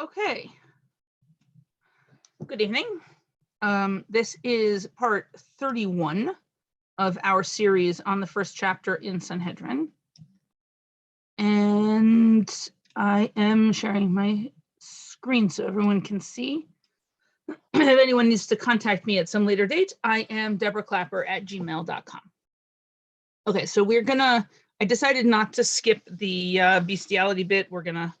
Okay. Good evening. This is part 31 of our series on the first chapter in Sanhedrin. And I am sharing my screen so everyone can see. If anyone needs to contact me at some later date, I am deborahclapper@gmail.com. Okay, so I decided not to skip the bestiality bit. We're gonna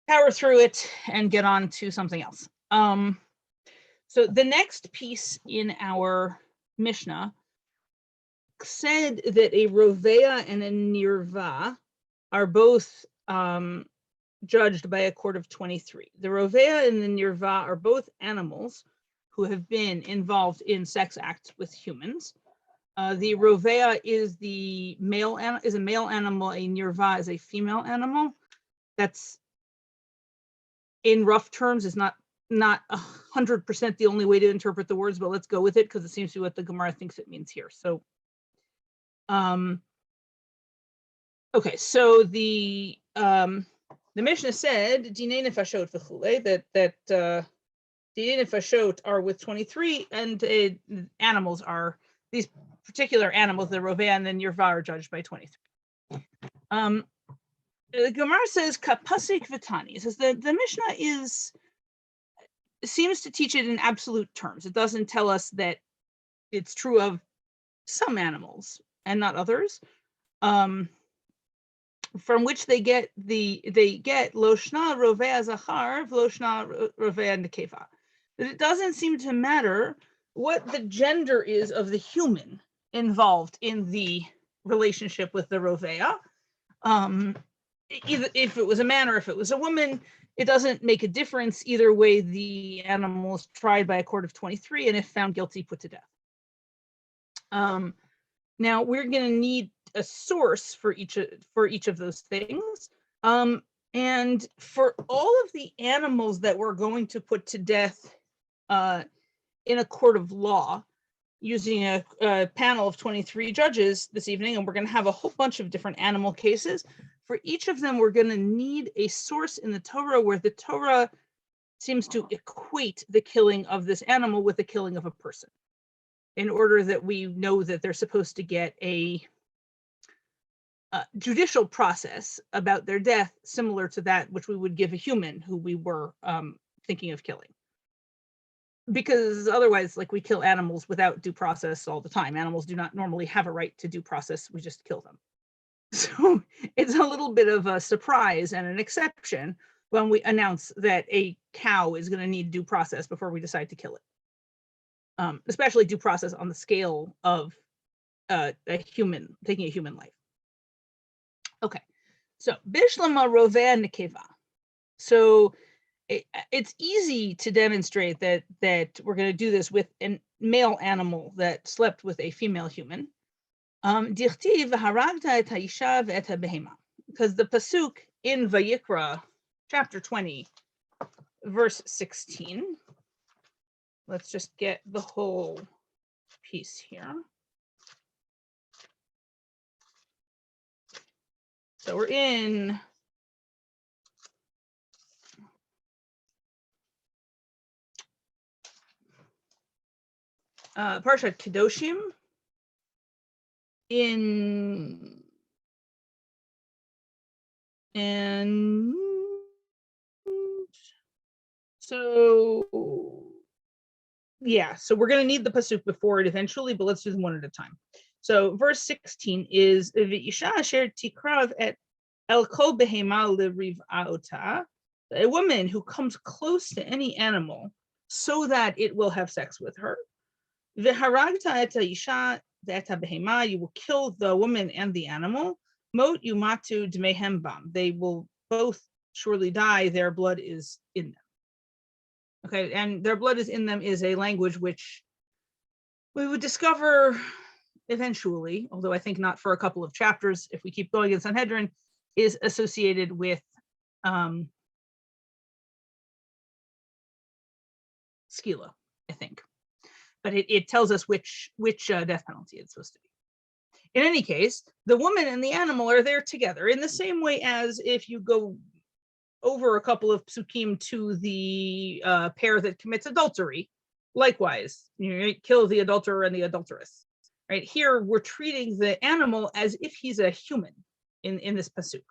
power through it and get on to something else. So the next piece in our Mishnah said that a rovea and a nirva are both judged by a court of 23. The rovea and the nirva are both animals who have been involved in sex acts with humans. The rovea is a male animal. A nirva is a female animal. That's, in rough terms, is not 100% the only way to interpret the words, but let's go with it because it seems to be what the Gemara thinks it means here. So, okay, so the Mishnah said dinei nefashot v'chulei, that dinei nefashot are with 23, and these particular animals, the rovea and the nirva, are judged by 23. The Gemara says kapasik v'tani. It says the Mishnah seems to teach it in absolute terms. It doesn't tell us that it's true of some animals and not others, from which they get loshna rovea zachar v'loshna rovea nekeva. That it doesn't seem to matter what the gender is of the human involved in the relationship with the rovea. Either if it was a man or if it was a woman, it doesn't make a difference. Either way, the animal is tried by a court of 23, and if found guilty, put to death. Now we're going to need a source for each of those things. And for all of the animals that we're going to put to death in a court of law, using a panel of 23 judges this evening, and we're going to have a whole bunch of different animal cases. For each of them, we're going to need a source in the Torah where the Torah seems to equate the killing of this animal with the killing of a person, in order that we know that they're supposed to get a judicial process about their death similar to that which we would give a human who we were thinking of killing. Because otherwise, like, we kill animals without due process all the time. Animals do not normally have a right to due process. We just kill them. So it's a little bit of a surprise and an exception when we announce that a cow is going to need due process before we decide to kill it. Especially due process on the scale of taking a human life. Okay, so bishlama rovea nekeva. So it's easy to demonstrate that we're going to do this with a male animal that slept with a female human. Because the pasuk in Vayikra, chapter 20, verse 16. Let's just get the whole piece here. So we're in Parshat Kedoshim. So we're going to need the pasuk before it eventually, but let's do them one at a time. So verse 16 is V'isha asher tikrav et el kol behema l'riv'aota, a woman who comes close to any animal so that it will have sex with her. V'haragta et ha'isha et ha'behema, you will kill the woman and the animal. Mot yumatu d'mehem bam, they will both surely die. Their blood is in them. Okay, and their blood is in them is a language which we would discover eventually, although I think not for a couple of chapters, if we keep going in Sanhedrin, is associated with skila, I think. But it tells us which death penalty it's supposed to be. In any case, the woman and the animal are there together in the same way as if you go over a couple of psukim to the pair that commits adultery. Likewise, kill the adulterer and the adulteress. Right here, we're treating the animal as if he's a human in this pasuk.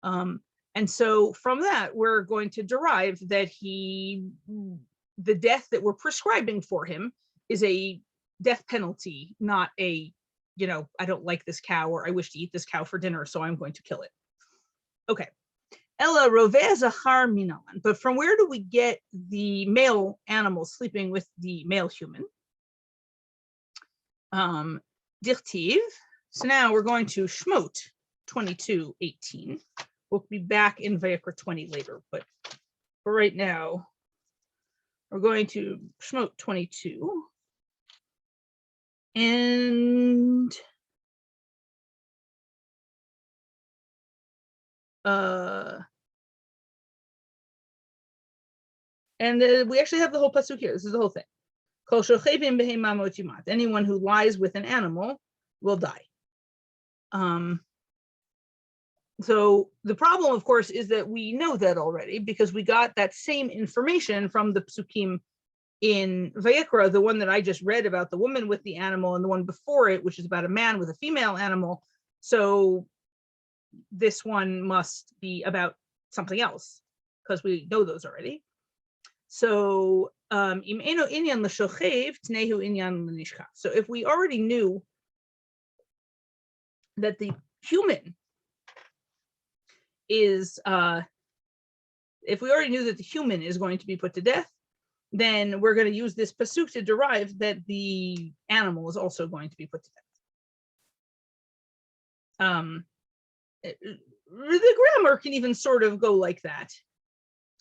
And so from that, we're going to derive that the death that we're prescribing for him is a death penalty, not a, I don't like this cow, or I wish to eat this cow for dinner, so I'm going to kill it. Okay. Ella roveh zachar minan. But from where do we get the male animal sleeping with the male human? Dirtiv. So now we're going to Shmot 22:18. We'll be back in Vayikra 20 later, but for right now, we're going to Shmot 22. And we actually have the whole pasuk here. This is the whole thing. Kol shochevim behema mot yimat. Anyone who lies with an animal will die. So the problem, of course, is that we know that already because we got that same information from the psukim in Vayikra, the one that I just read about the woman with the animal, and the one before it, which is about a man with a female animal. So this one must be about something else because we know those already. So so if we already knew that the human is going to be put to death, then we're going to use this pasuk to derive that the animal is also going to be put to death. The grammar can even sort of go like that.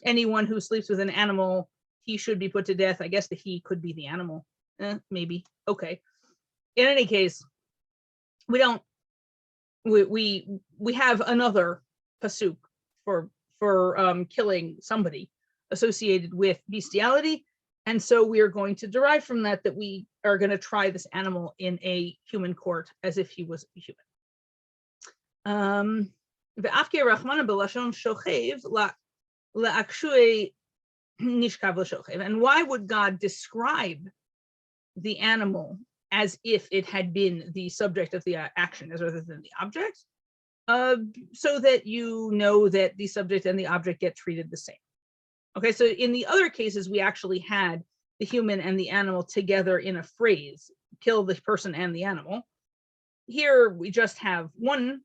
Anyone who sleeps with an animal, he should be put to death. I guess the he could be the animal. Maybe. Okay. In any case, we have another pasuk for killing somebody associated with bestiality, and so we are going to derive from that we are going to try this animal in a human court as if he was a human. And why would God describe the animal as if it had been the subject of the action as rather than the object? So that you know that the subject and the object get treated the same. Okay, so in the other cases, we actually had the human and the animal together in a phrase, kill the person and the animal. Here, we just have one,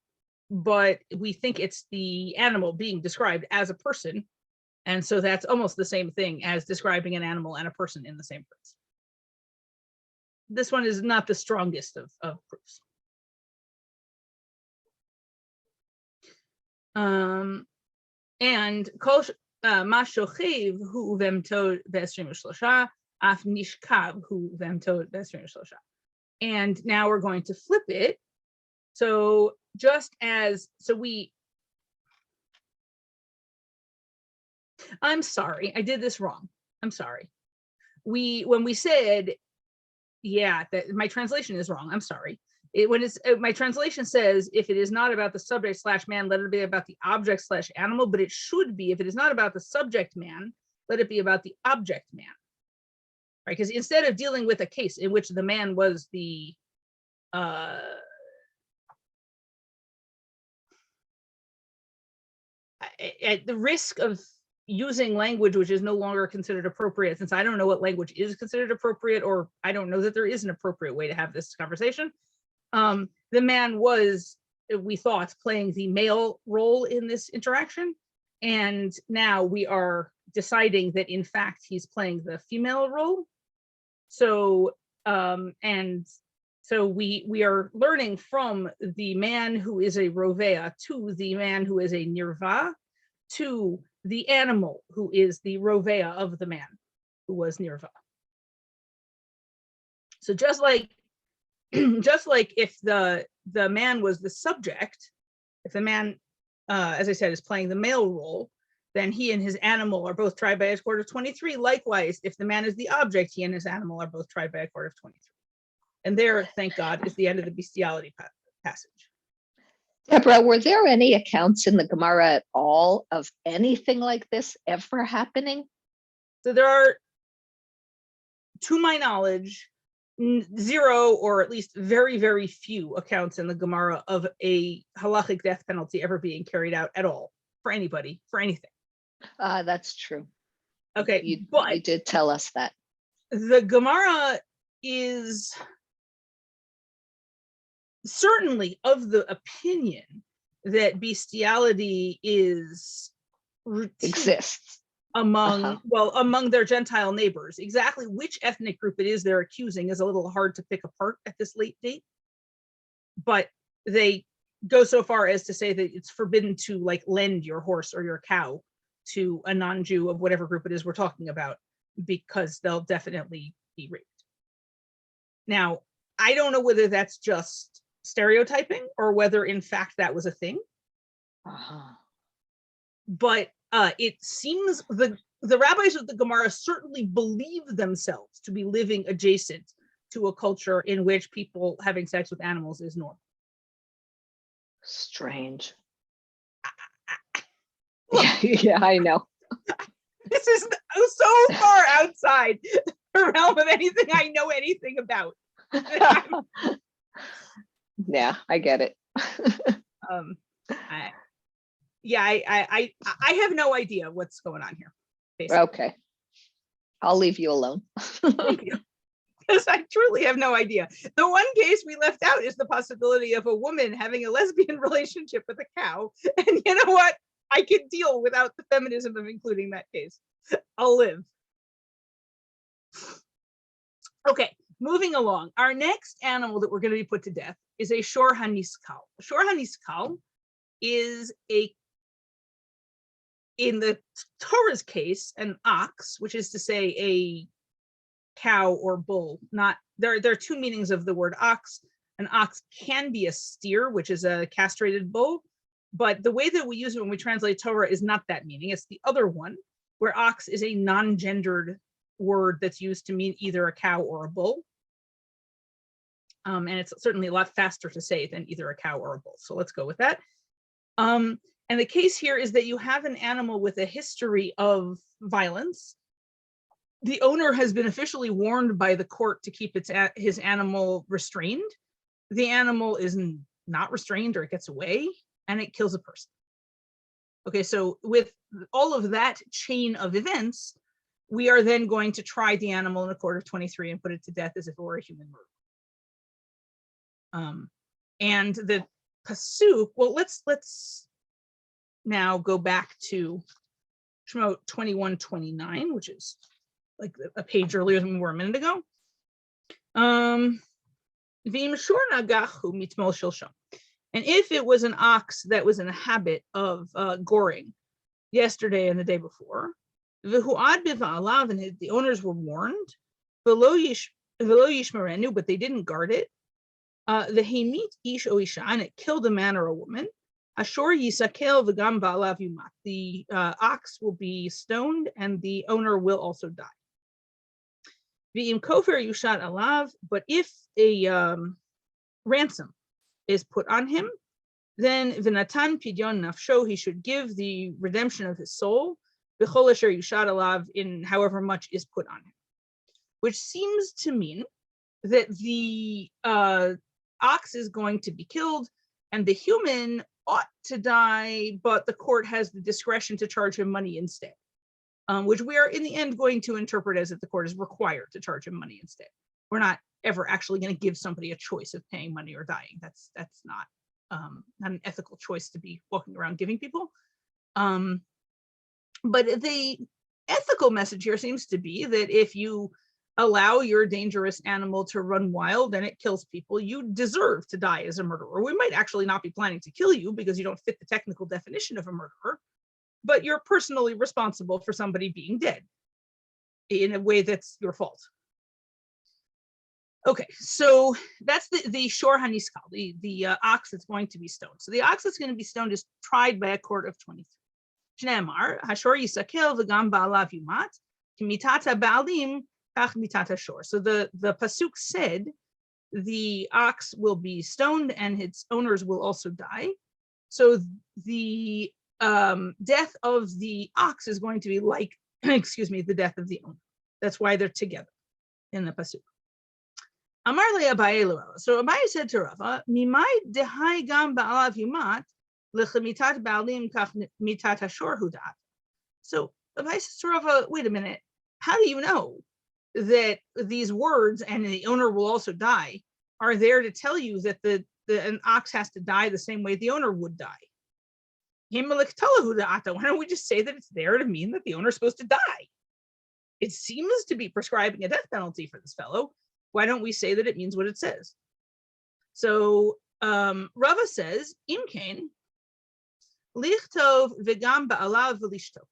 but we think it's the animal being described as a person. And so that's almost the same thing as describing an animal and a person in the same phrase. This one is not the strongest of proofs. And kol ma shochev hu vemtod b-23 af nishkav hu vemtod b-23. And now we're going to flip it. So I'm sorry, I did this wrong. I'm sorry. When we said, that my translation is wrong. I'm sorry. My translation says, if it is not about the subject / man, let it be about the object / animal, but it should be, if it is not about the subject man, let it be about the object man. Right? Because instead of dealing with a case in which the man was the at the risk of using language which is no longer considered appropriate, since I don't know what language is considered appropriate, or I don't know that there is an appropriate way to have this conversation. The man was, we thought, playing the male role in this interaction, and now we are deciding that in fact he's playing the female role. So so we are learning from the man who is a rovea to the man who is a nirva to the animal who is the rovea of the man who was nirva. So just like if the man was the subject, if the man, as I said, is playing the male role, then he and his animal are both tried by a court of 23. Likewise, if the man is the object, he and his animal are both tried by a court of 23. And there, thank God, is the end of the bestiality passage. Deborah, were there any accounts in the Gemara at all of anything like this ever happening? So there are, to my knowledge, zero or at least very, very few accounts in the Gemara of a halachic death penalty ever being carried out at all for anybody, for anything. That's true. Okay, You but did tell us that. the Gemara is certainly of the opinion that bestiality is routine Exists. among among their Gentile neighbors. Exactly which ethnic group it is they're accusing is a little hard to pick apart at this late date, but they go so far as to say that it's forbidden to like lend your horse or your cow to a non-Jew of whatever group it is we're talking about, because they'll definitely be raped. Now, I don't know whether that's just stereotyping or whether in fact that was a thing. But it seems the rabbis of the Gemara certainly believe themselves to be living adjacent to a culture in which people having sex with animals is normal. Strange. Yeah, I know. This is so far outside the realm of anything I know anything about. Yeah, I get it. I have no idea what's going on here. Basically. Okay. I'll leave you alone. Thank you. Because I truly have no idea. The one case we left out is the possibility of a woman having a lesbian relationship with a cow. And you know what? I could deal without the feminism of including that case. I'll live. Okay, moving along. Our next animal that we're going to be put to death is a shor haniskal. Shor haniskal is in the Torah's case, an ox, which is to say a cow or bull. Not there are two meanings of the word ox. An ox can be a steer, which is a castrated bull, but the way that we use it when we translate Torah is not that meaning. It's the other one, where ox is a non-gendered word that's used to mean either a cow or a bull. And it's certainly a lot faster to say than either a cow or a bull. So let's go with that. And the case here is that you have an animal with a history of violence. The owner has been officially warned by the court to keep his animal restrained. The animal is not restrained, or it gets away, and it kills a person. Okay, so with all of that chain of events, we are then going to try the animal in a court of 23 and put it to death as if it were a human murder. And the pasuk, well, let's now go back to Shemot 21:29, which is like a page earlier than we were a minute ago. And if it was an ox that was in a habit of goring yesterday and the day before, and the owners were warned, but they didn't guard it, the Hamit ish o isha, and it killed a man or a woman, Ashor yisakel v'gam ba'alav yumat, the ox will be stoned and the owner will also die. V'im kofer yushat alav, but if a ransom is put on him, then v'natan pidyon nafsho, he should give the redemption of his soul, v'chol asher yushat alav, in however much is put on him, which seems to mean that the ox is going to be killed and the human ought to die, but the court has the discretion to charge him money instead, which we are in the end going to interpret as if the court is required to charge him money instead. We're not ever actually going to give somebody a choice of paying money or dying. That's not an ethical choice to be walking around giving people. But the ethical message here seems to be that if you allow your dangerous animal to run wild and it kills people, you deserve to die as a murderer. We might actually not be planning to kill you because you don't fit the technical definition of a murderer, but you're personally responsible for somebody being dead in a way that's your fault. Okay, so that's the shor haniskal, the ox that's going to be stoned. So the ox that's going to be stoned is tried by a court of 23. Shneamar, hashor yisakel v'gam ba'alav yumat, kimitata ba'alim kach mitata shor. So the pasuk said the ox will be stoned and its owners will also die. So the death of the ox is going to be like, excuse me, the death of the owner. That's why they're together in the pasuk. Amar le Abaye l'Rava. So Abaye said to Rava, "Mimai dehai gam ba'alav yumat lechemitat ba'alim kach mitat hashor hudat." So Abaye says to Rava, "Wait a minute. How do you know that these words and the owner will also die are there to tell you that an ox has to die the same way the owner would die? Why don't we just say that it's there to mean that the owner is supposed to die? It seems to be prescribing a death penalty for this fellow. Why don't we say that it means what it says?" So Rava says, "Imkain lichtov v'gam ba'alav v'lishtov."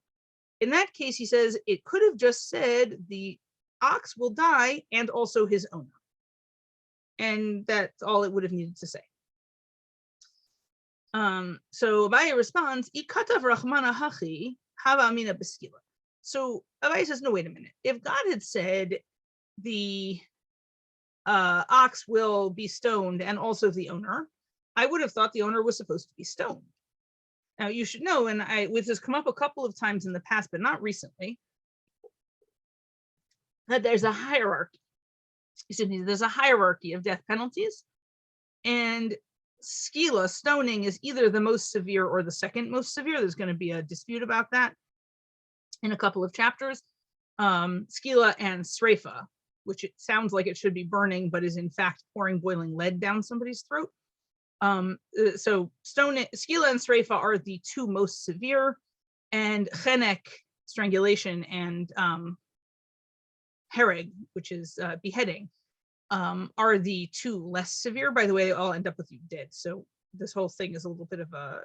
In that case, he says it could have just said the ox will die and also his owner. And that's all it would have needed to say. So Abaye responds, "Ikatav rachmana hachi hava amina beskila." So Abaye says, no, wait a minute. If God had said the ox will be stoned and also the owner, I would have thought the owner was supposed to be stoned. Now you should know, and this has come up a couple of times in the past, but not recently, that there's a hierarchy. There's a hierarchy of death penalties, and skila, stoning, is either the most severe or the second most severe. There's going to be a dispute about that in a couple of chapters. Skila and sreifa, which it sounds like it should be burning, but is in fact pouring boiling lead down somebody's throat. So skila and sreifa are the two most severe, and chenek, strangulation, and hereg, which is beheading, are the two less severe. By the way, they all end up with you dead. So this whole thing is a little bit of a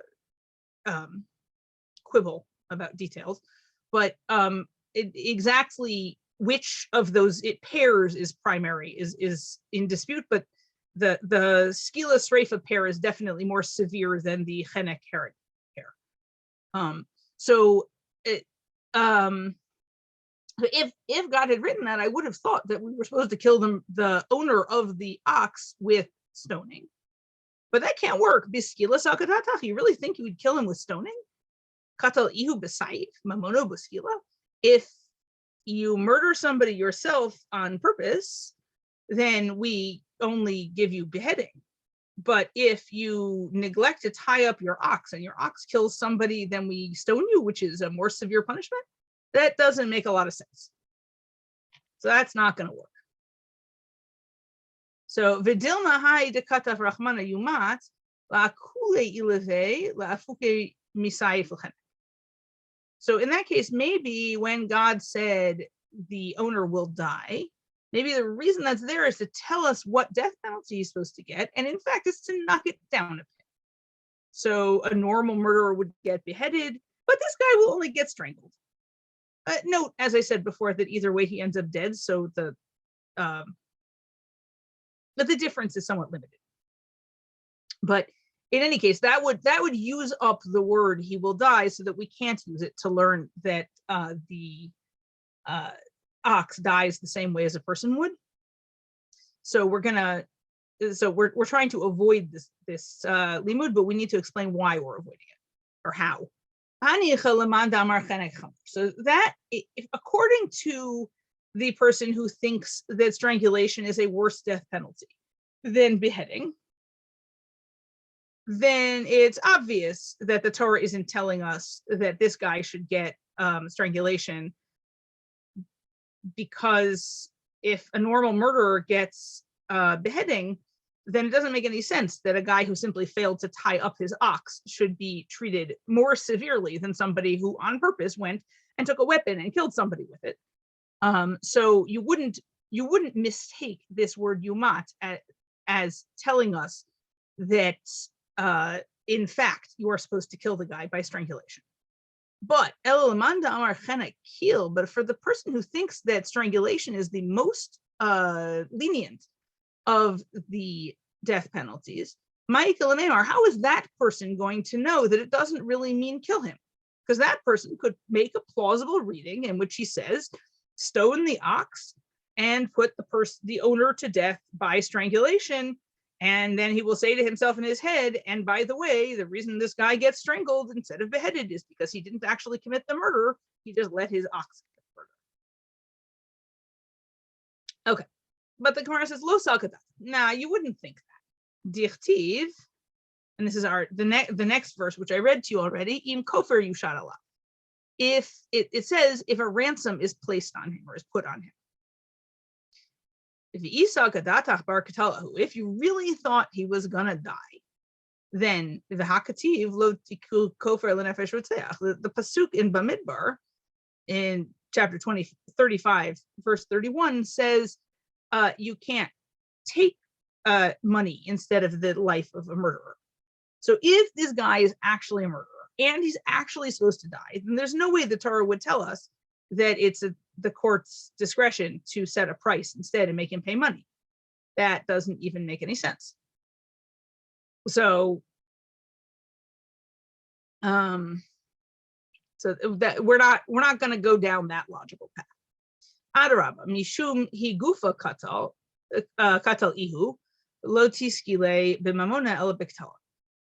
quibble about details, but exactly which of those it pairs is primary is in dispute. But the skila sreifa pair is definitely more severe than the chenek hereg pair. If God had written that, I would have thought that we were supposed to kill the owner of the ox with stoning. But that can't work. Biskila sakatatach. You really think you would kill him with stoning? Katal ihu b'sayif mamono biskila. If you murder somebody yourself on purpose, then we only give you beheading. But if you neglect to tie up your ox and your ox kills somebody, then we stone you, which is a more severe punishment. That doesn't make a lot of sense. So that's not going to work. So vidilma hai dekatav rachmana yumat la kule ileve la afuke misayif l'chenek. So in that case, maybe when God said the owner will die, maybe the reason that's there is to tell us what death penalty he's supposed to get, and in fact, it's to knock it down a bit. So a normal murderer would get beheaded, but this guy will only get strangled. Note, as I said before, that either way he ends up dead. So but the difference is somewhat limited. But in any case, that would use up the word "he will die," so that we can't use it to learn that the ox dies the same way as a person would. So we're trying to avoid this limud, but we need to explain why we're avoiding it or how. So that, if according to the person who thinks that strangulation is a worse death penalty than beheading, then it's obvious that the Torah isn't telling us that this guy should get strangulation, because if a normal murderer gets beheading, then it doesn't make any sense that a guy who simply failed to tie up his ox should be treated more severely than somebody who on purpose went and took a weapon and killed somebody with it. So you wouldn't mistake this word yumat as telling us that in fact you are supposed to kill the guy by strangulation. But for the person who thinks that strangulation is the most lenient of the death penalties, how is that person going to know that it doesn't really mean kill him? Because that person could make a plausible reading in which he says, stone the ox and put the owner to death by strangulation, And then he will say to himself in his head, and by the way, the reason this guy gets strangled instead of beheaded is because he didn't actually commit the murder. He just let his ox commit the murder. Okay. But the Gemara says, Lo salkadat. Nah, you wouldn't think that. Dichtiv, and this is the next verse, which I read to you already, Im kofer yushad alav. If it says, if a ransom is placed on him or is put on him. If you really thought he was gonna die, then the hakativ lo tikul kofer lenefesh rotzeach. The pasuk in Bamidbar in chapter 35, verse 31 says, you can't take money instead of the life of a murderer. So if this guy is actually a murderer and he's actually supposed to die, then there's no way the Torah would tell us that it's the court's discretion to set a price instead and make him pay money. That doesn't even make any sense. So, that we're not going to go down that logical path. Adarabba, mishum higufa katal ihu lo tiskile b'mamona el b'ktala.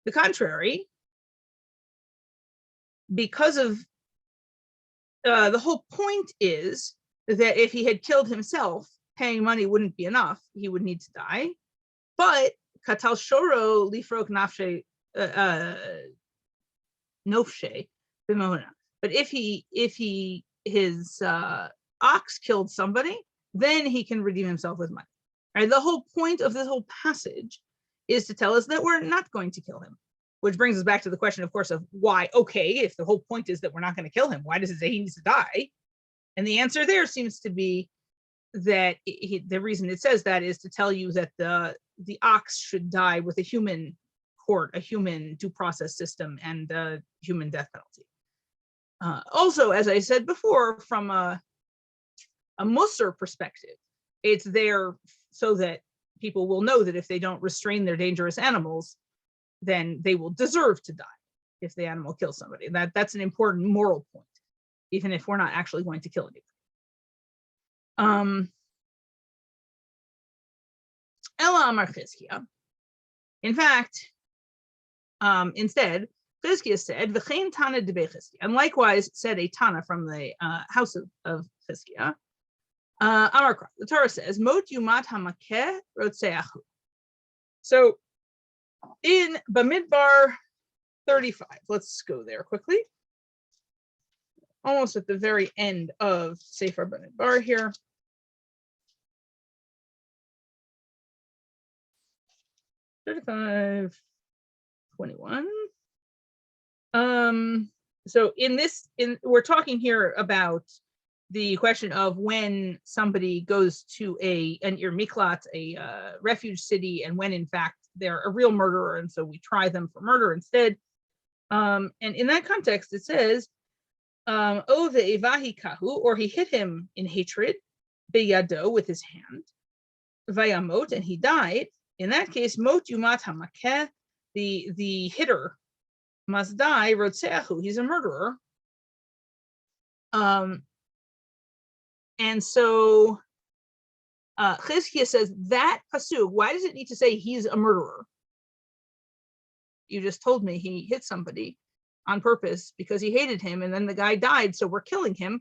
The contrary, because of the whole point is that if he had killed himself, paying money wouldn't be enough. He would need to die. But katal shoro lifrok nafshe nofshe b'mamona. But if his ox killed somebody, then he can redeem himself with money. Right? The whole point of this whole passage is to tell us that we're not going to kill him, which brings us back to the question, of course, of why. Okay, if the whole point is that we're not going to kill him, why does it say he needs to die? And the answer there seems to be that the reason it says that is to tell you that the ox should die with a human court, a human due process system, and a human death penalty. Also, as I said before, from a Musar perspective, it's there so that people will know that if they don't restrain their dangerous animals, then they will deserve to die if the animal kills somebody. That's an important moral point, even if we're not actually going to kill anybody. Ela Amar Chizkiah. In fact, instead, Chizkiah said, "V'chein Tana debei Chizkiah," and likewise said a Tana from the house of Chizkiah. Amar, the Torah says, "Mot yumat hamakeh rotzeachu." So in Bamidbar 35, let's go there quickly. Almost at the very end of Sefer Bamidbar here. 35:21. So we're talking here about the question of when somebody goes to an Ir Miklat, a refuge city, and when in fact they're a real murderer, and so we try them for murder instead. And in that context, it says, "O ve'evahi kahu," or he hit him in hatred, beyado, with his hand, vayamot, and he died. In that case, mot yumat hamakeh, the hitter must die, rotzeahu, he's a murderer. And so Chizkiah says that pasuk, why does it need to say he's a murderer? You just told me he hit somebody on purpose because he hated him, and then the guy died, so we're killing him.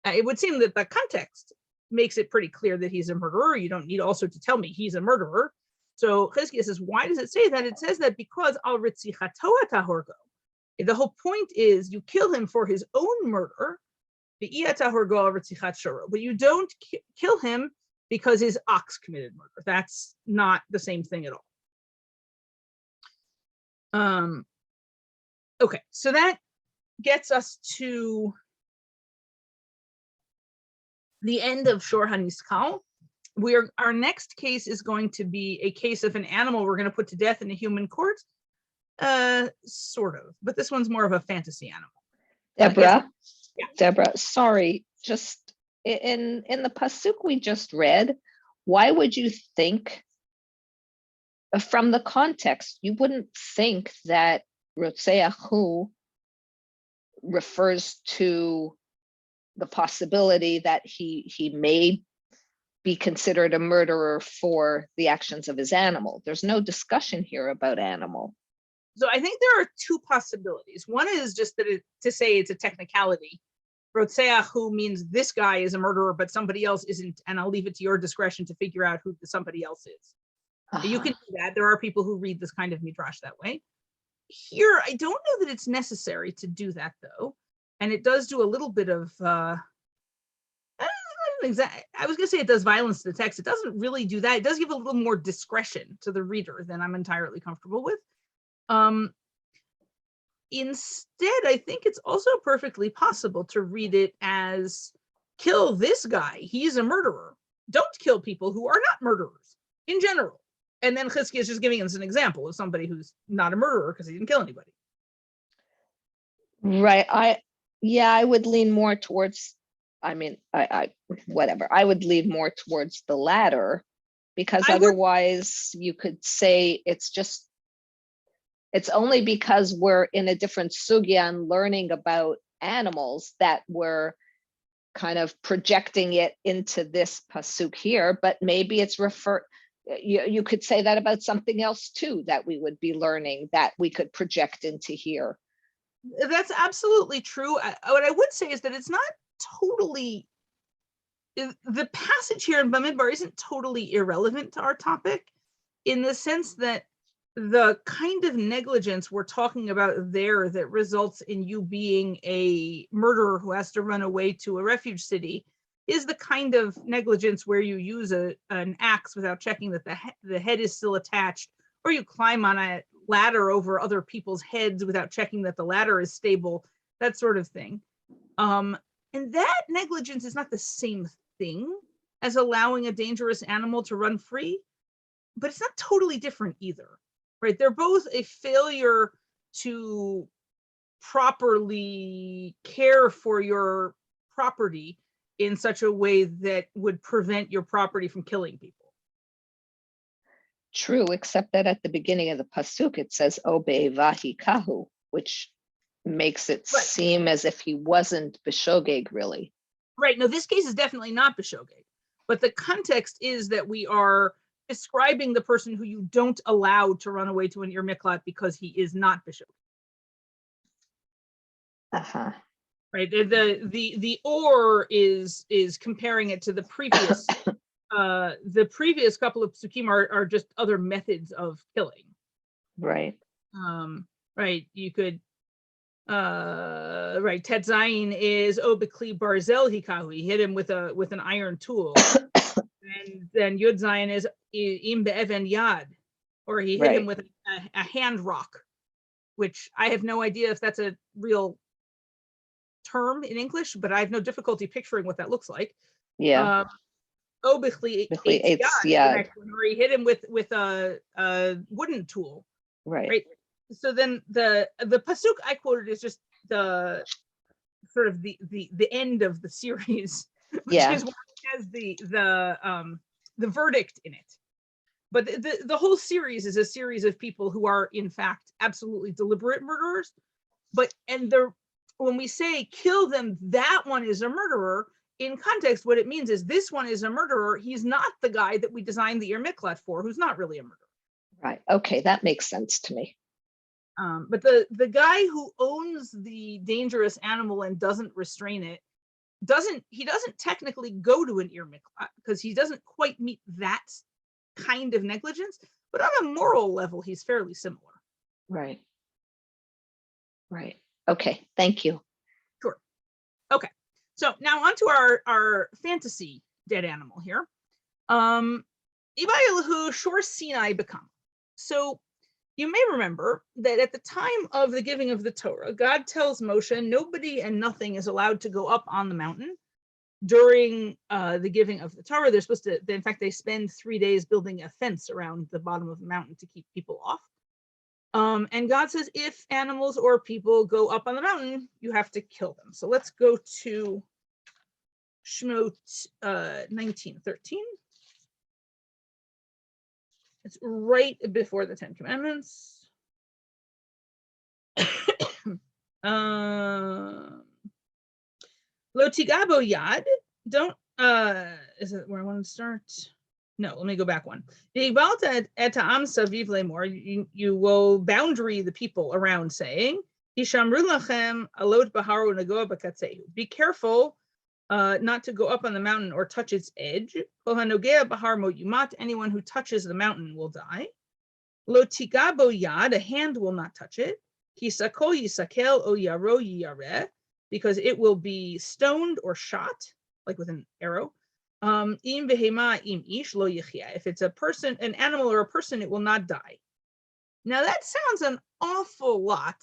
It would seem that the context makes it pretty clear that he's a murderer. You don't need also to tell me he's a murderer. So Chizkiah says, why does it say that? It says that because al ritzichato atahorgo. The whole point is you kill him for his own murder, but you don't kill him because his ox committed murder. That's not the same thing at all. Okay, so that gets us to the end of Shor HaNiskal. Our next case is going to be a case of an animal we're going to put to death in a human court, sort of, but this one's more of a fantasy animal. Deborah, yeah. Deborah, sorry, just in the pasuk we just read, why would you think, from the context, you wouldn't think that Rotzeahu refers to the possibility that he may be considered a murderer for the actions of his animal. There's no discussion here about animal. So I think there are two possibilities. One is just that to say it's a technicality. Rotseach, who means this guy is a murderer, but somebody else isn't, and I'll leave it to your discretion to figure out who the somebody else is. You can do that. There are people who read this kind of midrash that way. Here, I don't know that it's necessary to do that, though. And it does do a little bit of, I was going to say it does violence to the text. It doesn't really do that. It does give a little more discretion to the reader than I'm entirely comfortable with. Instead, I think it's also perfectly possible to read it as, kill this guy. He's a murderer. Don't kill people who are not murderers in general. And then Chizkiah is just giving us an example of somebody who's not a murderer because he didn't kill anybody. Right. I would lean more towards, whatever. I would lean more towards the latter, because otherwise you could say it's only because we're in a different sugya and learning about animals that we're kind of projecting it into this pasuk here, but maybe it's you could say that about something else too, that we would be learning that we could project into here. That's absolutely true. What I would say is that it's not totally, the passage here in Bamidbar isn't totally irrelevant to our topic, in the sense that the kind of negligence we're talking about there that results in you being a murderer who has to run away to a refuge city is the kind of negligence where you use an axe without checking that the head is still attached, or you climb on a ladder over other people's heads without checking that the ladder is stable, that sort of thing. And that negligence is not the same thing as allowing a dangerous animal to run free, but it's not totally different either, right? They're both a failure to properly care for your property in such a way that would prevent your property from killing people. True, except that at the beginning of the pasuk it says Obe Vahi Kahu, which makes it seem as if he wasn't Bishogeg really. Right. No, this case is definitely not Bishogeg, but the context is that we are describing the person who you don't allow to run away to an Ir Miklat because he is not Bishogeg. Right. The or is comparing it to the previous couple of psukim are just other methods of killing. Right. Right. You could right. Tet Zayin is Obekli Barzel Hikahu. He hit him with an iron tool. And then Yud Zayin is Im Be'even Yad, or he hit him with a hand rock, which I have no idea if that's a real term in English, but I have no difficulty picturing what that looks like. Yeah. Obichli Eitz Yad, where he hit him with a wooden tool. Right. So then the pasuk I quoted is just the sort of the end of the series, which is what has the verdict in it. But the whole series is a series of people who are in fact absolutely deliberate murderers. When we say kill them, that one is a murderer. In context, what it means is this one is a murderer. He's not the guy that we designed the Ir Miklat for, who's not really a murderer. Right. Okay, that makes sense to me. But the guy who owns the dangerous animal and doesn't restrain it doesn't technically go to an Ir Miklat because he doesn't quite meet that kind of negligence. But on a moral level, he's fairly similar. Right. Right. Okay. Thank you. Sure. Okay. So now on to our fantasy dead animal here. Ibayalahu Shor Sinai Bekam. So you may remember that at the time of the giving of the Torah, God tells Moshe nobody and nothing is allowed to go up on the mountain during the giving of the Torah. They're supposed to, in fact, they spend 3 days building a fence around the bottom of the mountain to keep people off. And God says, if animals or people go up on the mountain, you have to kill them. So let's go to Shemot 19:13. It's right before the Ten Commandments. Lo tigabo yad, don't Is it where I want to start? No, let me go back one. You will boundary the people around, saying, be careful not to go up on the mountain or touch its edge. Anyone who touches the mountain will die. Lo tigabo yad, a hand will not touch it. Hisako yisakel o yaro yiyareh, because it will be stoned or shot, like with an arrow. Im behema im ish lo yichya. If it's a person, an animal or a person, it will not die. Now that sounds an awful lot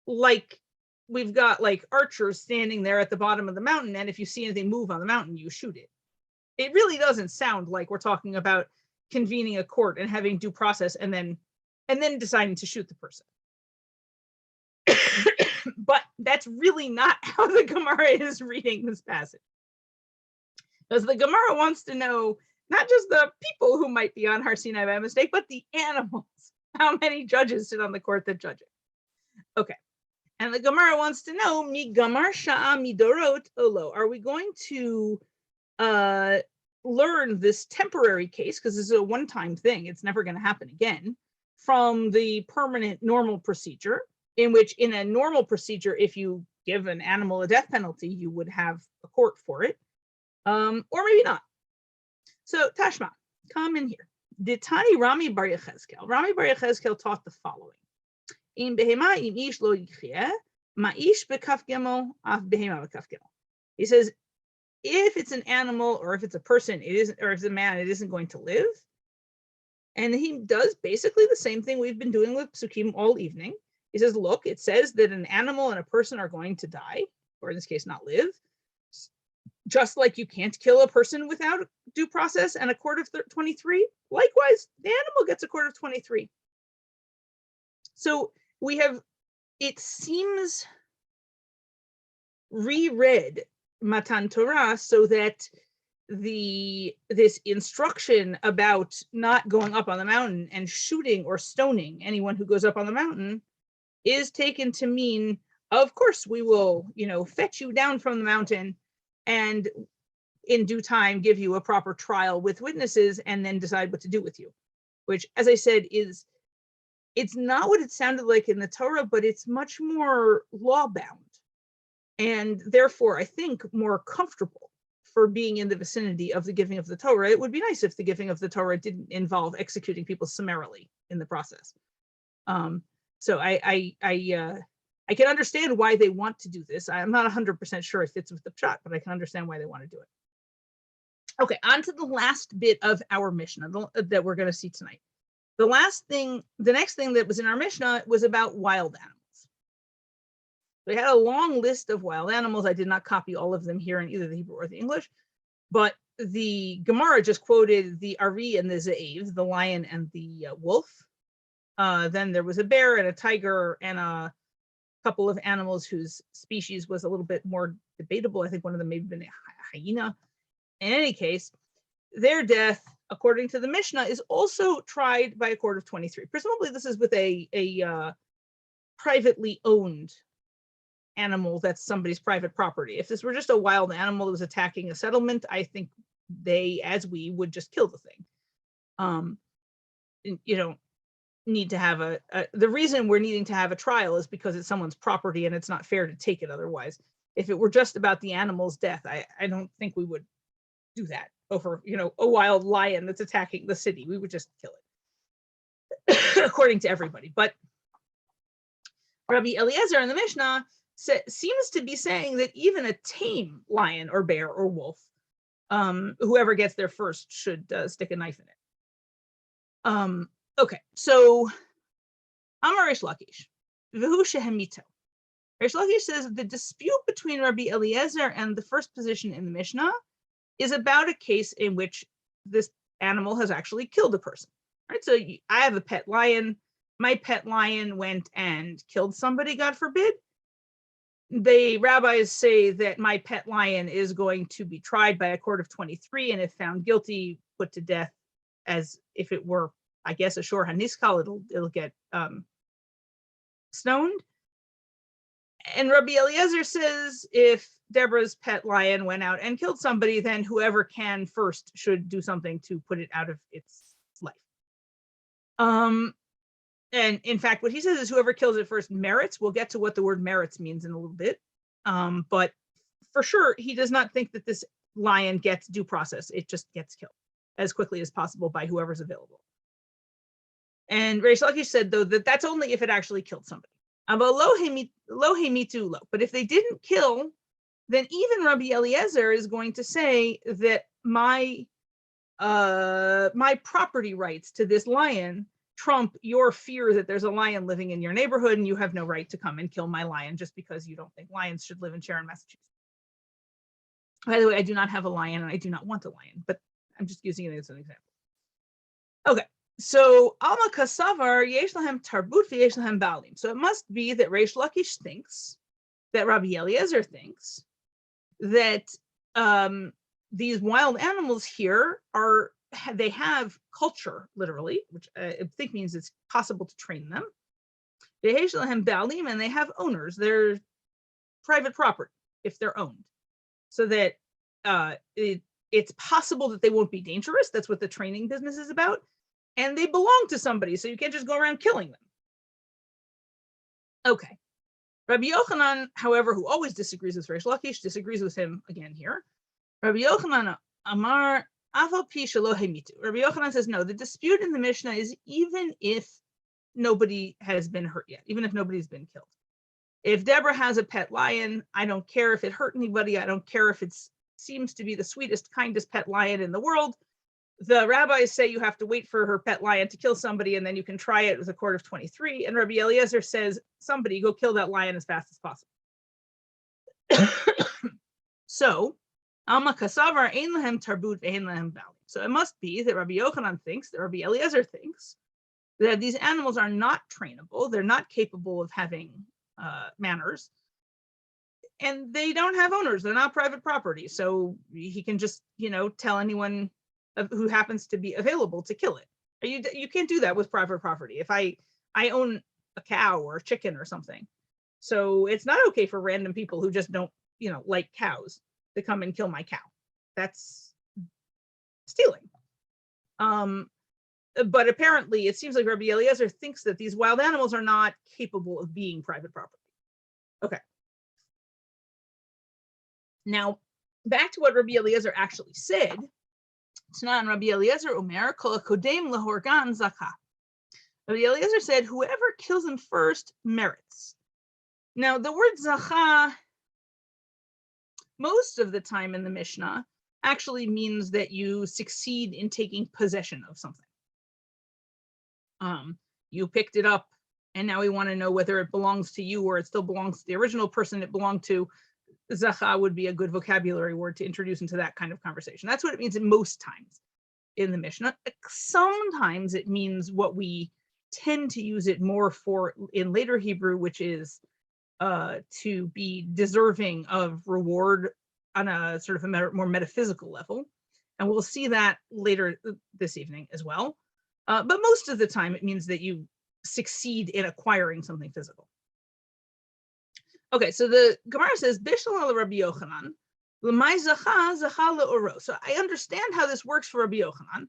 like we've got like archers standing there at the bottom of the mountain, and if you see anything move on the mountain, you shoot it. It really doesn't sound like we're talking about convening a court and having due process and then deciding to shoot the person. But that's really not how the Gemara is reading this passage. Because the Gemara wants to know not just the people who might be on Har Sinai by mistake, but the animals. How many judges sit on the court that judge it? Okay. And the Gemara wants to know, mi gamar sha'a midorot olo. Are we going to learn this temporary case, because this is a one-time thing, it's never going to happen again, from the permanent normal procedure, in which in a normal procedure, if you give an animal a death penalty, you would have a court for it, or maybe not. So Tashma, come in here. Ditani Rami Bar Yechezkel. Rami Bar Yechezkel taught the following. In behema im ish lo yichye, ma'ish bekaf gimel, af behema bekaf gimel. He says, if it's an animal or if it's a person, it isn't, or if it's a man, it isn't going to live. And he does basically the same thing we've been doing with Psukim all evening. He says, look, it says that an animal and a person are going to die, or in this case, not live. Just like you can't kill a person without due process and a court of 23, likewise, the animal gets a court of 23. So we have, it seems, reread Matan Torah so that this instruction about not going up on the mountain and shooting or stoning anyone who goes up on the mountain is taken to mean, of course, we will, fetch you down from the mountain and in due time give you a proper trial with witnesses and then decide what to do with you, which, as I said, it's not what it sounded like in the Torah, but it's much more law-bound and therefore, I think, more comfortable for being in the vicinity of the giving of the Torah. It would be nice if the giving of the Torah didn't involve executing people summarily in the process. So I can understand why they want to do this. I'm not 100% sure it fits with the pshat, but I can understand why they want to do it. Okay, on to the last bit of our Mishnah that we're going to see tonight. The next thing that was in our Mishnah was about wild animals. We had a long list of wild animals. I did not copy all of them here in either the Hebrew or the English, but the Gemara just quoted the Ari and the Ze'ev, the lion and the wolf. Then there was a bear and a tiger and a couple of animals whose species was a little bit more debatable. I think one of them may have been a hyena. In any case, their death, according to the Mishnah, is also tried by a court of 23. Presumably this is with a privately owned animal that's somebody's private property. If this were just a wild animal that was attacking a settlement, I think they, as we, would just kill the thing. You don't need to have the reason we're needing to have a trial is because it's someone's property and it's not fair to take it otherwise. If it were just about the animal's death, I don't think we would do that over, a wild lion that's attacking the city. We would just kill it, according to everybody. But Rabbi Eliezer in the Mishnah seems to be saying that even a tame lion or bear or wolf, whoever gets there first should stick a knife in it. Okay, so Amar Reish Lakish, v'hu shehemito. Reish Lakish says the dispute between Rabbi Eliezer and the first position in the Mishnah is about a case in which this animal has actually killed a person. Right? So I have a pet lion. My pet lion went and killed somebody, God forbid. The rabbis say that my pet lion is going to be tried by a court of 23, and if found guilty, put to death as if it were, I guess, a shor haniskal, it'll get stoned. And Rabbi Eliezer says if Deborah's pet lion went out and killed somebody, then whoever can first should do something to put it out of its life. And in fact, what he says is whoever kills it first merits. We'll get to what the word merits means in a little bit. But for sure, he does not think that this lion gets due process. It just gets killed as quickly as possible by whoever's available. And Reish Lakish said, though, that that's only if it actually killed somebody. But if they didn't kill, then even Rabbi Eliezer is going to say that my property rights to this lion trump your fear that there's a lion living in your neighborhood and you have no right to come and kill my lion just because you don't think lions should live in Sharon, Massachusetts. By the way, I do not have a lion and I do not want a lion, but I'm just using it as an example. Okay, so Alma Kasavar Yesh Lahem Tarbut V'Yesh Lahem Balim. So it must be that Reish Lakish thinks, that Rabbi Eliezer thinks, that these wild animals here they have culture, literally, which I think means it's possible to train them. V'Yesh Lahem Balim, and they have owners. They're private property if they're owned. So that it's possible that they won't be dangerous. That's what the training business is about. And they belong to somebody, so you can't just go around killing them. Okay. Rabbi Yochanan, however, who always disagrees with Reish Lakish, disagrees with him again here. Rabbi Yochanan Amar Afal Pi Shelo Hemitu. Rabbi Yochanan says, no, the dispute in the Mishnah is even if nobody has been hurt yet, even if nobody's been killed. If Deborah has a pet lion, I don't care if it hurt anybody. I don't care if it seems to be the sweetest, kindest pet lion in the world. The rabbis say you have to wait for her pet lion to kill somebody, and then you can try it with a court of 23. And Rabbi Eliezer says, somebody go kill that lion as fast as possible. So, Alma Kasavar ein lahem tarbut ve'ein lahem balim. So it must be that Rabbi Yochanan thinks, that Rabbi Eliezer thinks, that these animals are not trainable. They're not capable of having manners, and they don't have owners. They're not private property, so he can just tell anyone who happens to be available to kill it. You can't do that with private property. If I own a cow or a chicken or something, so it's not okay for random people who just don't like cows to come and kill my cow. That's stealing. But apparently it seems like Rabbi Eliezer thinks that these wild animals are not capable of being private property. Okay. Now, back to what Rabbi Eliezer actually said. Tanan Rabbi Eliezer Omer Kol Kodem Lahorgan Zakah. Rabbi Eliezer said, whoever kills him first merits. Now, the word Zakah, most of the time in the Mishnah, actually means that you succeed in taking possession of something. You picked it up, and now we want to know whether it belongs to you or it still belongs to the original person it belonged to. Zacha would be a good vocabulary word to introduce into that kind of conversation. That's what it means most times in the Mishnah. Sometimes it means what we tend to use it more for in later Hebrew, which is to be deserving of reward on a sort of a more metaphysical level. And we'll see that later this evening as well. But most of the time, it means that you succeed in acquiring something physical. Okay, so the Gemara says, Bishal Rabbi Yochanan, l'may zacha, zacha le'oro. So I understand how this works for Rabbi Yochanan.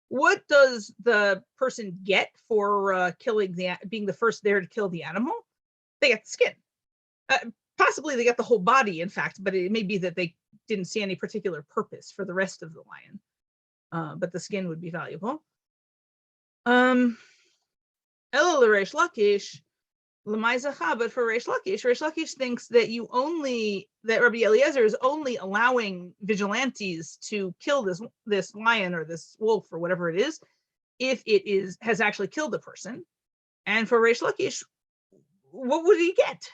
What does the person get for being the first there to kill the animal? They get the skin. Possibly they get the whole body, in fact, but it may be that they didn't see any particular purpose for the rest of the lion. But the skin would be valuable. Ela l'reish Lakish, l'may zacha, but for Reish Lakish thinks that that Rabbi Eliezer is only allowing vigilantes to kill this lion or this wolf or whatever it is, if it has actually killed the person. And for Reish Lakish, what would he get?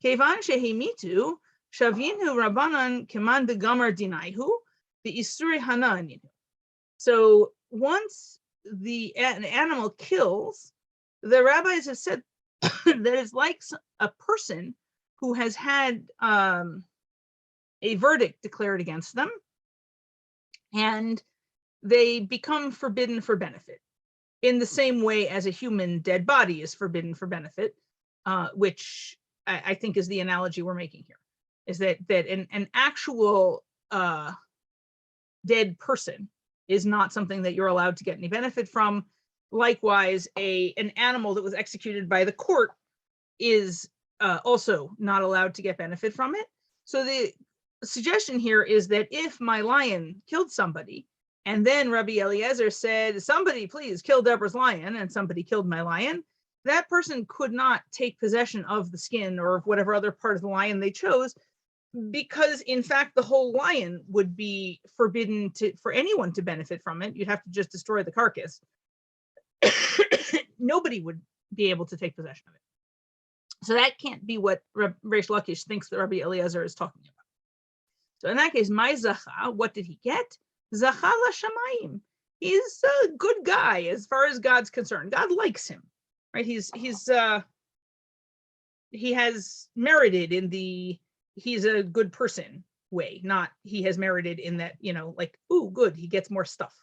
Kevan shehimitu shavinu rabbanan keman degamar dinaihu the isuri hana. So once an animal kills, the rabbis have said that it's like a person who has had a verdict declared against them, and they become forbidden for benefit in the same way as a human dead body is forbidden for benefit, which I think is the analogy we're making here, is that an actual dead person is not something that you're allowed to get any benefit from. Likewise, an animal that was executed by the court is also not allowed to get benefit from it. So the suggestion here is that if my lion killed somebody, and then Rabbi Eliezer said, somebody please kill Deborah's lion, and somebody killed my lion, that person could not take possession of the skin or whatever other part of the lion they chose, because in fact the whole lion would be forbidden for anyone to benefit from it. You'd have to just destroy the carcass. Nobody would be able to take possession of it. So that can't be what Reish Lakish thinks that Rabbi Eliezer is talking about. So in that case, my Zacha, what did he get? Zacha l'shamayim. He's a good guy as far as God's concerned. God likes him, right? He has merited in the he's a good person way, not he has merited in that, like, ooh, good, he gets more stuff.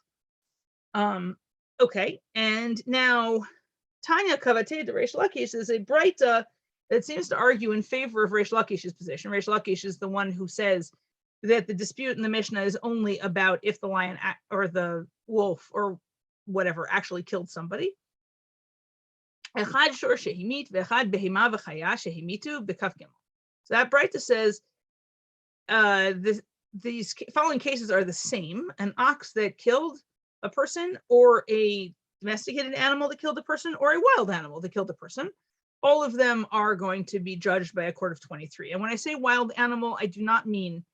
Okay, and now Tanya Kavate de Reish Lakish is a Breita that seems to argue in favor of Reish Lakish's position. Reish Lakish is the one who says that the dispute in the Mishnah is only about if the lion or the wolf or whatever actually killed somebody. So that Breita says these following cases are the same: an ox that killed a person, or a domesticated animal that killed a person, or a wild animal that killed a person. All of them are going to be judged by a court of 23. And when I say wild animal, I do not mean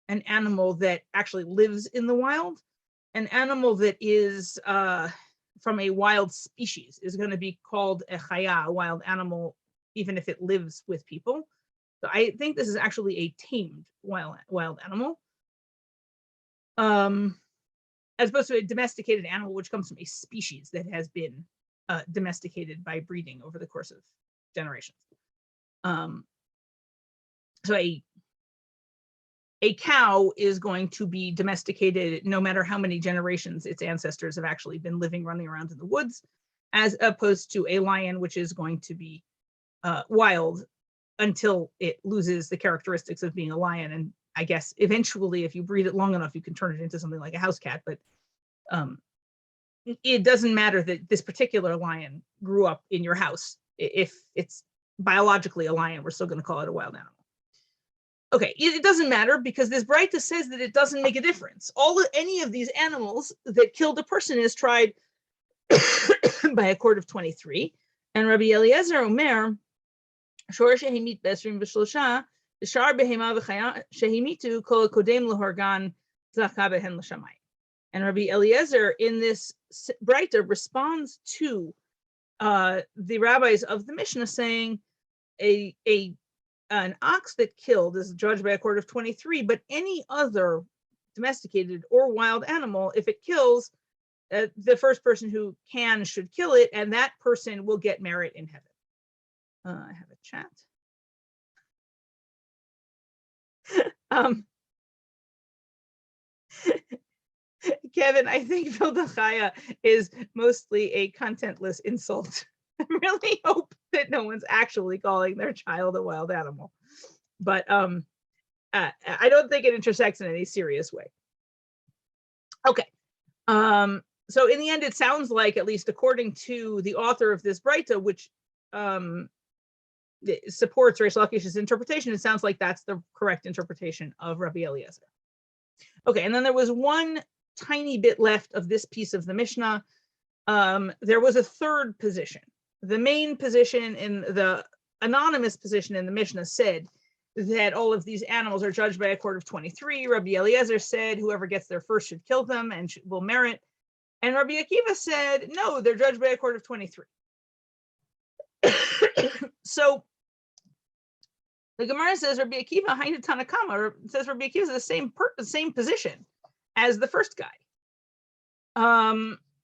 an animal that actually lives in the wild. An animal that is from a wild species is going to be called a chaya, a wild animal, even if it lives with people. So I think this is actually a tamed wild animal, as opposed to a domesticated animal, which comes from a species that has been domesticated by breeding over the course of generations. So a cow is going to be domesticated no matter how many generations its ancestors have actually been living, running around in the woods, as opposed to a lion, which is going to be wild until it loses the characteristics of being a lion. And I guess eventually, if you breed it long enough, you can turn it into something like a house cat. But it doesn't matter that this particular lion grew up in your house. If it's biologically a lion, we're still going to call it a wild animal. Okay, it doesn't matter, because this Breita says that it doesn't make a difference. Any of these animals that killed a person is tried by a court of 23. And Rabbi Eliezer Omer, Shor shehimit besrim v'shlosha, Shar behema v'chaya shehimitu kol kodem lahorgan zaka behen l'shamayim. And Rabbi Eliezer in this Breita responds to the rabbis of the Mishnah saying an ox that killed is judged by a court of 23, but any other domesticated or wild animal, if it kills, the first person who should kill it, and that person will get merit in heaven. I have a chat. Kevin, I think Vildachaya is mostly a contentless insult. I really hope that no one's actually calling their child a wild animal, but I don't think it intersects in any serious way. Okay, so in the end, it sounds like, at least according to the author of this Breita, which supports Reish Lakish's interpretation, it sounds like that's the correct interpretation of Rabbi Eliezer. Okay, and then there was one tiny bit left of this piece of the Mishnah. There was a third position. The main position in the anonymous position in the Mishnah said that all of these animals are judged by a court of 23. Rabbi Eliezer said whoever gets there first should kill them and will merit. And Rabbi Akiva said, no, they're judged by a court of 23. So the Gemara says Rabbi Akiva Hainu Tanakama, says Rabbi Akiva is the same position as the first guy.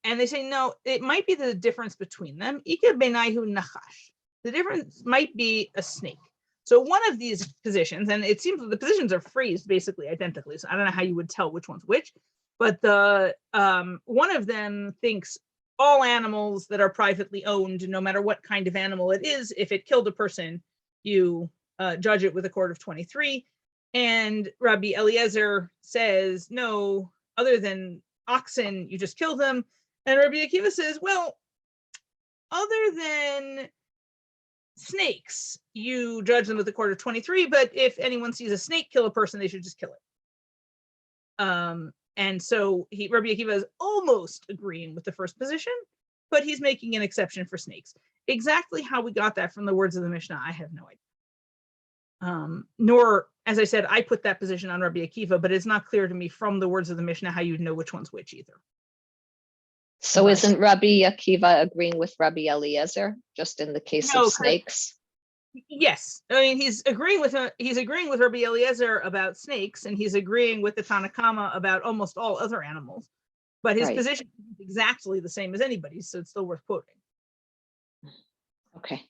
And they say, no, it might be the difference between them. Ika benaihu nachash. The difference might be a snake. So one of these positions, and it seems that the positions are phrased basically identically, so I don't know how you would tell which one's which, but the one of them thinks all animals that are privately owned, no matter what kind of animal it is, if it killed a person, you judge it with a court of 23. And Rabbi Eliezer says, no, other than oxen, you just kill them. And Rabbi Akiva says, well, other than snakes, you judge them with a court of 23, but if anyone sees a snake kill a person, they should just kill it. And so Rabbi Akiva is almost agreeing with the first position, but he's making an exception for snakes. Exactly how we got that from the words of the Mishnah, I have no idea. Nor, as I said, I put that position on Rabbi Akiva, but it's not clear to me from the words of the Mishnah how you'd know which one's which either. So isn't Rabbi Akiva agreeing with Rabbi Eliezer just in the case of snakes? Yes, I mean he's agreeing with Rabbi Eliezer about snakes, and he's agreeing with the Tanna Kama about almost all other animals. But his position is exactly the same as anybody's, so it's still worth quoting. Okay.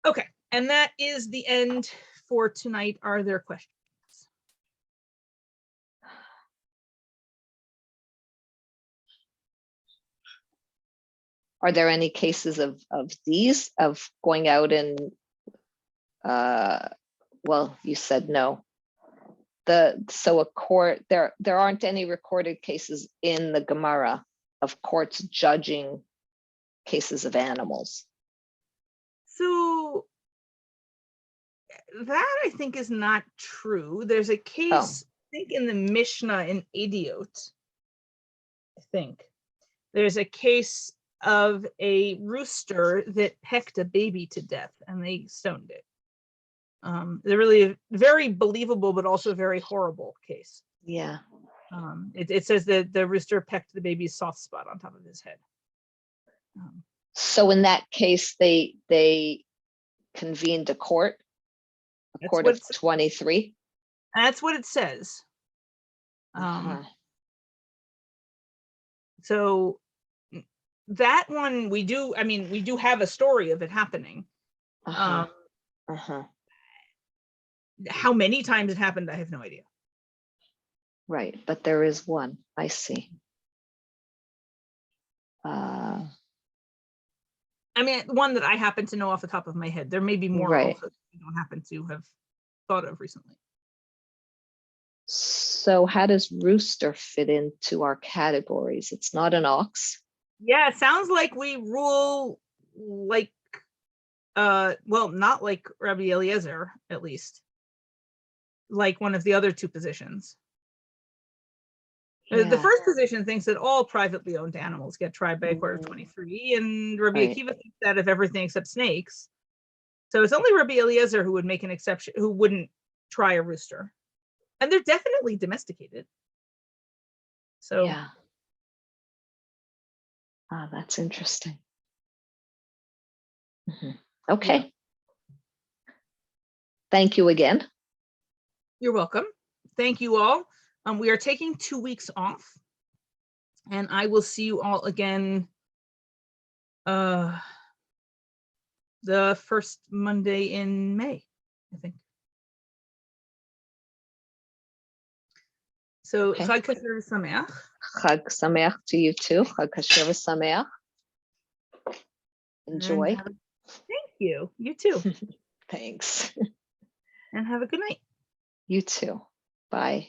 Okay, and that is the end for tonight. Are there questions? Are there any cases of these, of going out and, well, you said no. So a court, there aren't any recorded cases in the Gemara of courts judging cases of animals. So that I think is not true. There's a case, I think in the Mishnah in Idiot, I think. There's a case of a rooster that pecked a baby to death and they stoned it. They're really a very believable, but also very horrible case. Yeah. It says that the rooster pecked the baby's soft spot on top of his head. So in that case, they convened a court of 23. That's what it says. So that one we do have a story of it happening. How many times it happened, I have no idea. Right, but there is one. I see. I mean, one that I happen to know off the top of my head. There may be more also that we don't happen to have thought of recently. So how does rooster fit into our categories? It's not an ox. Yeah, it sounds like we rule like, well, not like Rabbi Eliezer, at least. Like one of the other two positions. The first position thinks that all privately owned animals get tried by a court of 23, and Rabbi Akiva thinks that of everything except snakes. So it's only Rabbi Eliezer who would make an exception, who wouldn't try a rooster. And they're definitely domesticated. So yeah. That's interesting. Okay. Yeah. Thank you again. You're welcome. Thank you all. We are taking 2 weeks off, and I will see you all again the first Monday in May, I think. So, Chag Kasher V'Sameach. Chag Sameach to you too. Chag Kasher V'Sameach. Enjoy. Thank you. You too. Thanks. And have a good night. You too. Bye.